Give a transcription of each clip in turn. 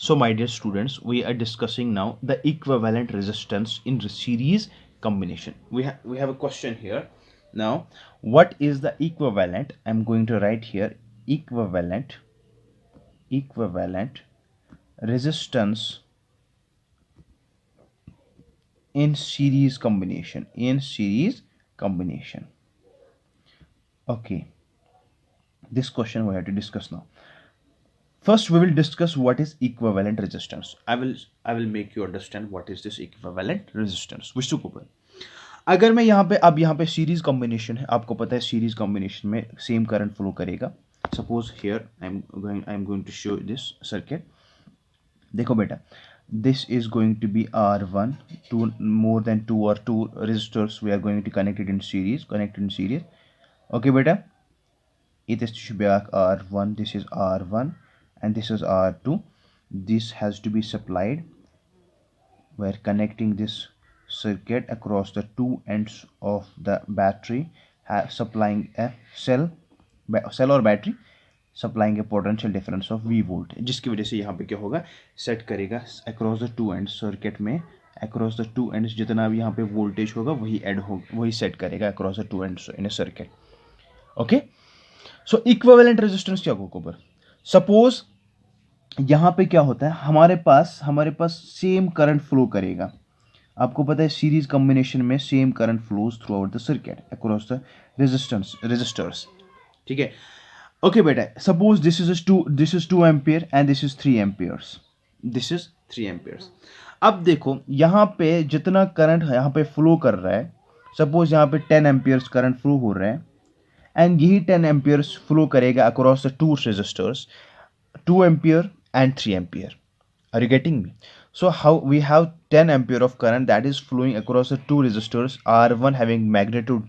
So my dear students, we are discussing now the equivalent resistance in series combination. We have a question here. Now, what is the equivalent? I'm going to write here equivalent resistance in series combination. Okay, this question we have to discuss now. First, we will discuss what is equivalent resistance. I will make you understand what is this equivalent resistance. Vishnu Kumar, अगर मैं यहाँ पे अब यहाँ पे series combination है, आपको पता है सीरीज कॉम्बिनेशन में सेम करंट फ्लो करेगा. Suppose here I am going to show this circuit. देखो बेटा, this is going to be R1, two more than two or two resistors we are going to connect it in series. Okay beta, it should be R1, this is R1 and this is R2. This has to be supplied. We're connecting this circuit across the two ends of the battery, supplying a cell or battery, supplying A potential difference of V volt, जिसकी वजह से यहाँ पे क्या होगा, set करेगा across the two ends circuit में. Across the two ends जितना भी यहाँ पे वोल्टेज होगा वही ऐड होगा, वही सेट करेगा across the two ends in A circuit. Okay, so equivalent resistance क्या होगा. सपोज यहाँ पे क्या होता है, हमारे पास सेम करंट फ्लो करेगा. आपको पता है सीरीज कॉम्बिनेशन में same current flows throughout the circuit across the resistors. ठीक है. Okay beta, suppose this is 2 ampere and this is 3 amperes. अब देखो यहाँ पे जितना करंट यहाँ पे फ्लो कर रहा है, सपोज यहाँ पे 10 amperes करंट फ्लो हो रहा है एंड यही 10 amperes फ्लो करेगा across the two resistors, 2 ampere and 3 ampere. Are you getting me? So how we have 10 ampere of current that is flowing across the two resistors, R1 having magnitude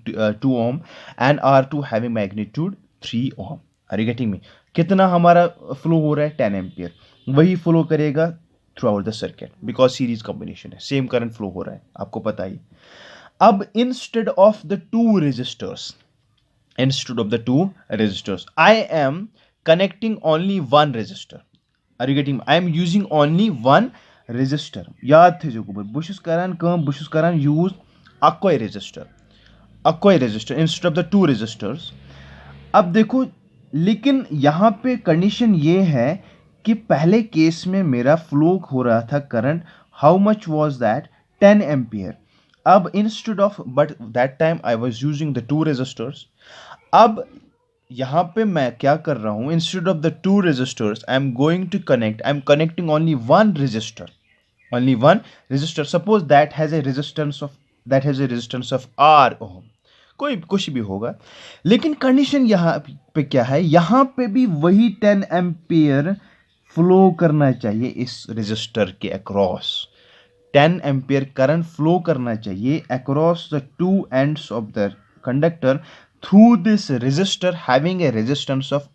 2 ohm and R2 having magnitude 3 ohm. Are you getting me? कितना हमारा flow हो रहा है, 10 ampere, वही flow करेगा throughout the circuit because series combination है, same current flow हो रहा है, आपको पता ही. अब instead of the two resistors I am connecting only one resistor. Are you getting me? I am using only one resistor. याद थे जो कुछ बुशुस करान यूज अकोई register instead of the two registers. अब देखो, लेकिन यहाँ पे कंडीशन ये है कि पहले केस में मेरा फ्लो हो रहा था current, how much was that, 10 ampere. अब instead of, but that time I was using the two registers. अब यहाँ पे मैं क्या कर रहा हूँ, instead of the two resistors I am connecting only one register. Suppose that has a resistance of R ohm, कोई कुछ भी होगा. लेकिन कंडीशन यहाँ पे क्या है, यहाँ पे भी वही 10 एम्पियर फ्लो करना चाहिए इस रेजिस्टर के अक्रॉस. 10 एम्पियर करंट फ्लो करना चाहिए across the two ends of the conductor through this resistor having a resistance of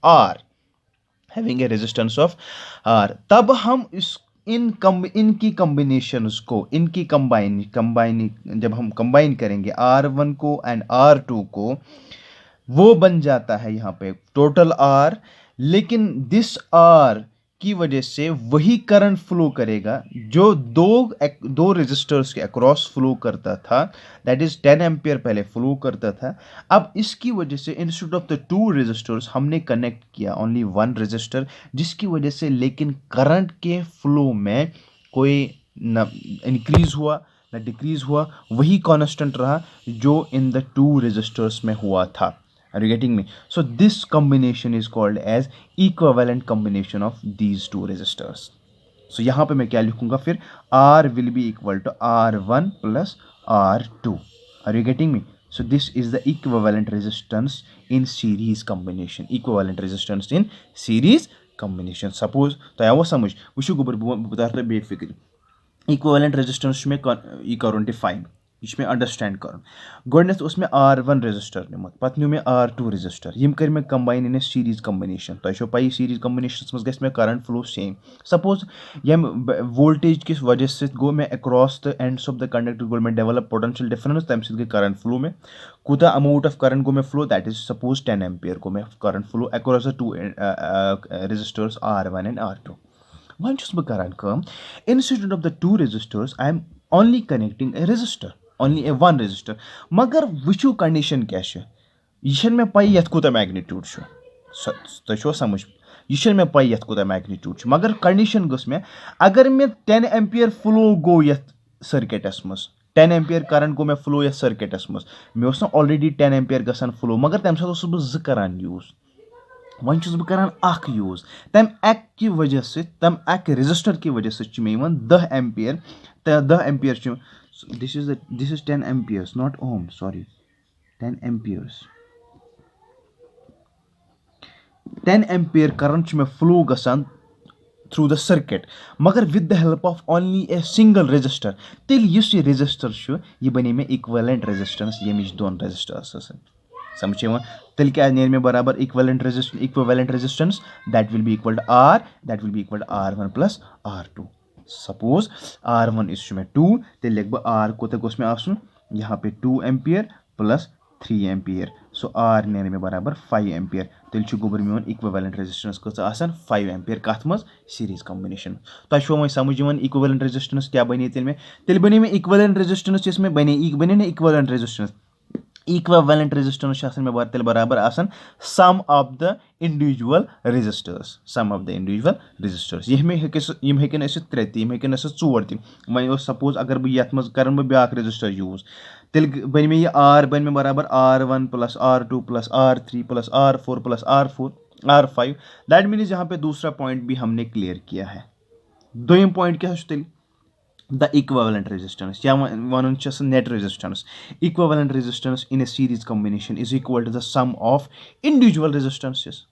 R. तब हम इनकी कॉम्बिनेशंस को, जब हम कंबाइन करेंगे R1 को एंड R2 को, वो बन जाता है यहाँ पे टोटल R. लेकिन दिस R की वजह से वही करंट फ्लो करेगा जो दो रेजिस्टर्स के अक्रॉस फ्लो करता था, दैट इज 10 एम्पियर पहले फ्लो करता था. अब इसकी वजह से instead of the two resistors हमने कनेक्ट किया ओनली वन रेजिस्टर, जिसकी वजह से लेकिन करंट के फ्लो में कोई न इंक्रीज हुआ न डिक्रीज हुआ, वही कांस्टेंट रहा जो इन द टू रेजिस्टर्स में हुआ था. Are you getting me? So this combination is called as equivalent combination of these two resistors. So यहाँ पे मैं क्या लिखूंगा फिर, R will be equal to R1 plus R2. Are you getting me? So this is the equivalent resistance in series combination. Suppose तो आया वो समझ, वुशु गोबर बता रहे बेफिक्र equivalent resistance में ये करूँ डिफाइन, इसमें अंडरस्टैंड कर. गोडनेस उसमें R1 रेजिस्टर निमत, पत न्यू में R2 रेजिस्टर, यम कर में कंबाइन इन सीरीज कॉम्बिनेशन. तो छो पाई सीरीज कॉम्बिनेशन मज गस में करंट फ्लो सेम. सपोज यम वोल्टेज किस वजह से गो में across the ends of the conductor गो में डेवलप पोटेंशियल डिफरेंस, तम से करंट फ्लो में कूता अमाउंट ऑफ करंट गो में flow, that is suppose 10 ampere गो में current flow across the two registers R1 and R2. वह छुस बह करान काम instead of the two resistors I am only connecting a resistor only A one resistor मगर वुचू कंडीशन क्या यह मे पई यथ कूता मैग्नीट्यूड तुम समझ यह मे पई यथ कूता मैग्नीट्यूड मगर कंडीशन गस मे अगर मे 10 एम्पियर फ्लो गो यथ सर्किटस मज 10 एम्पियर करंट गो मे फ्लो यथ सर्किटस मज मे ना ऑलरेडी 10 एम्पियर गसान फ्लो मगर तम साथ बह ज करान यूज वन बह करान अख यूज तम अक की वजह से तम अक रेजिस्टर की वजह से मे 10 ampere 10 ampere this is 10 amperes not ohm sorry 10 amperes 10 ampere current मे फ्लो गसान थ्रू द सर्किट मगर with the help of only a single register तेल यह रेजिस्टर यह बने मे इक्विवेलेंट रेजिस्टेंस यमिच दोन रेजिस्टर्स समझ तेल क्या नेर में बराबर equivalent resistance that will be equal to R that will be equal to R1 plus R2 suppose R1 is मे 2 तेल लिख बह R कोत गोस मे आसुन यहाँ पे 2 ampere plus 3 ampere so R नेर में बराबर 5 एम्पियर तेल गोबर मोन इक्विवेलेंट रेजिस्टेंस कच 5 एम्पियर कथ मज सीरीज कॉम्बिनेशन तुम वो समझ इक्विवेलेंट रेजिस्टेंस क्या बने तेल बने मे इक्विवेलेंट रेजिस्टेंस जिसमें बने ना इक्विवेलेंट रेजिस्टेंस इक्विवेलेंट रेजिस्टेंस तेल बराबर sum of the individual registers sum of the individual registers यम हेकन त्रे यम हेकन 4 वन सपोज अगर बह ये मज कर ब्या रेजिस्टर यूज तेल बन मे यह R बन मे बराबर R1 plus R2 plus R3 plus R4 plus R5 that means यहाँ पे दूसरा पॉइंट भी हमने क्लियर किया है दोम पॉइंट क्या तेल the equivalent resistance या one net resistance equivalent resistance in a series combination is equal to the sum of individual resistances